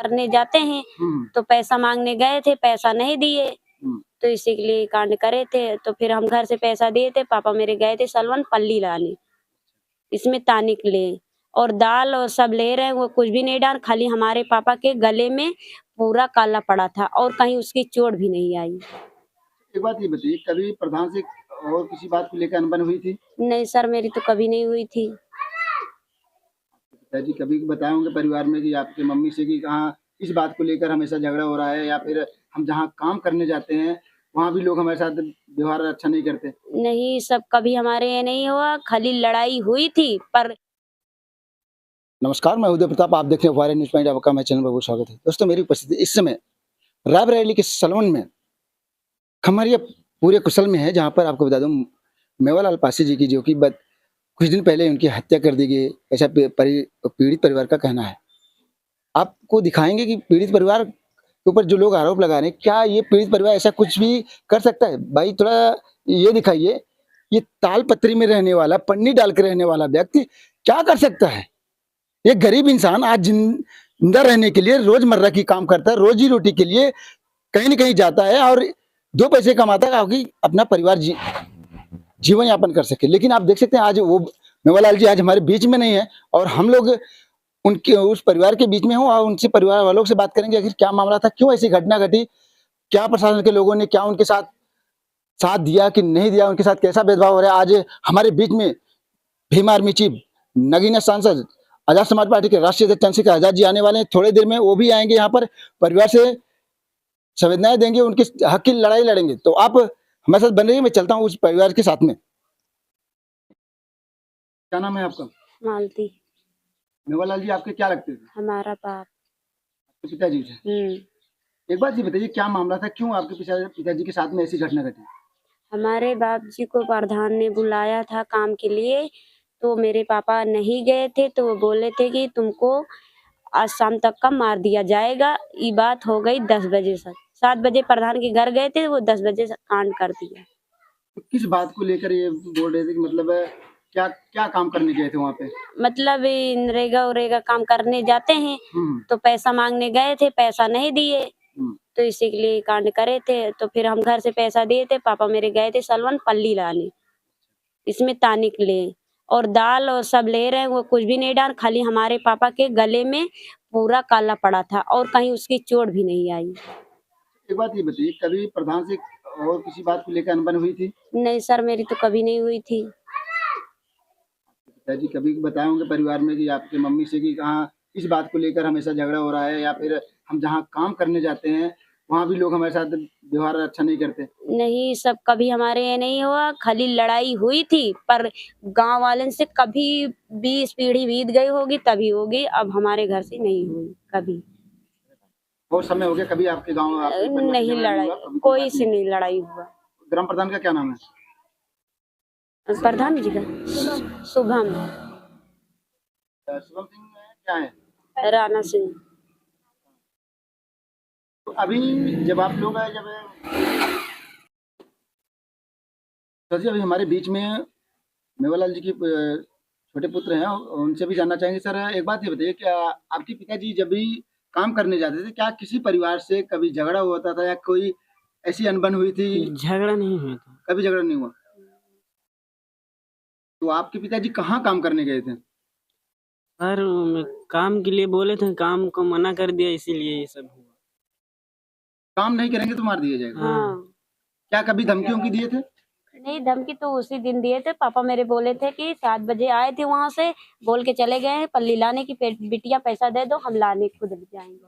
करने जाते हैं तो पैसा मांगने गए थे, पैसा नहीं दिए, तो इसी के लिए कांड करे थे। तो फिर हम घर से पैसा दिए थे, पापा मेरे गए थे सलवन पल्ली लाने, इसमें ताने के लिए, और दाल और सब ले रहे हैं, वो कुछ भी नहीं डाल, खाली हमारे पापा के गले में पूरा काला पड़ा था और कहीं उसकी चोट भी नहीं आई। एक बात ये बताइए, कभी प्रधान से और किसी बात को लेकर अनबन हुई थी? नहीं सर, मेरी तो कभी नहीं हुई थी। पिताजी कभी बताए होंगे परिवार में कि आपके मम्मी से कि हाँ इस बात को लेकर हमेशा झगड़ा हो रहा है, या फिर हम जहाँ काम करने जाते हैं वहाँ भी लोग हमारे साथ व्यवहार अच्छा नहीं करते? नहीं, सब कभी हमारे यहाँ नहीं हुआ, खाली लड़ाई हुई थी पर। नमस्कार, मैं उदय प्रताप, आप देख रहे हैं वायरल न्यूज पॉइंट। आपका मैं चैनल पर बहुत स्वागत है। दोस्तों, मेरी उपस्थिति इस समय रायबरेली के सलवन में खमरिया पूरे कुशल में है, जहाँ पर आपको बता दूं मेवालाल पासी जी की, जो कि कुछ दिन पहले उनकी हत्या कर दी गई, ऐसा पीड़ित परिवार का कहना है। आपको दिखाएंगे कि पीड़ित परिवार के ऊपर जो लोग आरोप लगा रहे हैं, क्या ये पीड़ित परिवार ऐसा कुछ भी कर सकता है? भाई थोड़ा ये दिखाइए, ये तालपत्री में रहने वाला, पन्नी डाल के रहने वाला व्यक्ति क्या कर सकता है? ये गरीब इंसान आज जिंदा रहने के लिए रोजमर्रा की काम करता है, रोजी रोटी के लिए कहीं न कहीं जाता है और 2 पैसे कमाता है ताकि अपना परिवार जीवन यापन कर सके। लेकिन आप देख सकते हैं आज वो मेवालाल जी आज हमारे बीच में नहीं है, और हम लोग उनके उस परिवार के बीच में हूँ और उनसे परिवार वालों से बात करेंगे, आखिर क्या मामला था, क्यों ऐसी घटना घटी, क्या प्रशासन के लोगों ने क्या उनके साथ साथ दिया कि नहीं दिया, उनके साथ कैसा भेदभाव हो रहा है। आज हमारे बीच में भीम आर्मी चीफ, नगीना सांसद, आजाद समाज पार्टी के राष्ट्रीय अध्यक्ष चंद्रशेखर आजाद जी आने वाले हैं। थोड़ी देर में वो भी आएंगे, यहाँ पर परिवार से संवेदनाएं देंगे, उनके हक की लड़ाई लड़ेंगे। तो आप हमारे साथ बन रही है, मैं चलता हूँ उस परिवार के साथ में। क्या नाम है आपका? मालती। मेवालाल जी आपके क्या लगते थे? हमारा बाप। आपके पिताजी थे। एक बात ये बताइए, क्या मामला था, क्यों आपके पिताजी के साथ में ऐसी घटना घटी? हमारे बाप जी को प्रधान ने बुलाया था काम के लिए, तो मेरे पापा नहीं गए थे, तो वो बोले थे कि तुमको आज शाम तक का मार दिया जाएगा। ये बात हो गई 10 बजे से, 7 बजे प्रधान के घर गए थे, वो 10 बजे से कांड कर दिया। तो किस बात को लेकर ये बोल रहे थे कि मतलब क्या क्या काम करने गए थे वहाँ पे? मतलब नरेगा उरेगा काम करने जाते हैं तो पैसा मांगने गए थे, पैसा नहीं दिए, तो इसी के लिए कांड करे थे। तो फिर हम घर से पैसा दिए थे, पापा मेरे गए थे सलवन पल्ली लाने, इसमें ताने के लिए, और दाल और सब ले रहे हैं, वो कुछ भी नहीं डाल, खाली हमारे पापा के गले में पूरा काला पड़ा था और कहीं उसकी चोट भी नहीं आई। एक बात ये बताइए, कभी प्रधान से और किसी बात को लेकर अनबन हुई थी? नहीं सर, मेरी तो कभी नहीं हुई थी। पिताजी कभी बताए होंगे परिवार में कि आपके मम्मी से कि हाँ इस बात को लेकर हमेशा झगड़ा हो रहा है, या फिर हम जहाँ काम करने जाते हैं वहाँ भी लोग हमारे साथ व्यवहार अच्छा नहीं करते? नहीं, सब कभी हमारे यहाँ नहीं हुआ, खाली लड़ाई हुई थी पर गांव वाले से कभी 20 पीढ़ी बीत गई होगी तभी होगी, अब हमारे घर से नहीं हुई कभी। बहुत समय हो गया, कभी आपके गाँव आपके परिवार से नहीं झगड़ा लड़ाई, हुआ? कभी कोई से नहीं लड़ाई हुआ। ग्राम प्रधान का क्या नाम है? प्रधान जी का शुभम शुभम सिंह क्या है? राणा सिंह। तो अभी जब आप लोग जब सर जी, अभी हमारे बीच में मेवालाल जी की छोटे पुत्र हैं, उनसे भी जानना चाहेंगे। सर एक बात ये बताइए, क्या आपके पिताजी जब भी काम करने जाते थे, क्या किसी परिवार से कभी झगड़ा होता था या कोई ऐसी अनबन हुई थी? झगड़ा नहीं हुआ था। कभी झगड़ा नहीं हुआ? तो आपके पिताजी कहाँ काम करने गए थे? सर काम के लिए बोले थे, काम को मना कर दिया, इसीलिए ये सब हुआ। काम नहीं करेंगे तो मार दिया जाएगा? हाँ। क्या कभी धमकी उमकी दिए थे? नहीं, धमकी तो उसी दिन दिए थे, पापा मेरे बोले थे कि 7 बजे आए थे, वहां से बोल के चले गए हैं पल्ली लाने की, बिटिया पैसा दे दो, हम लाने खुद जाएंगे।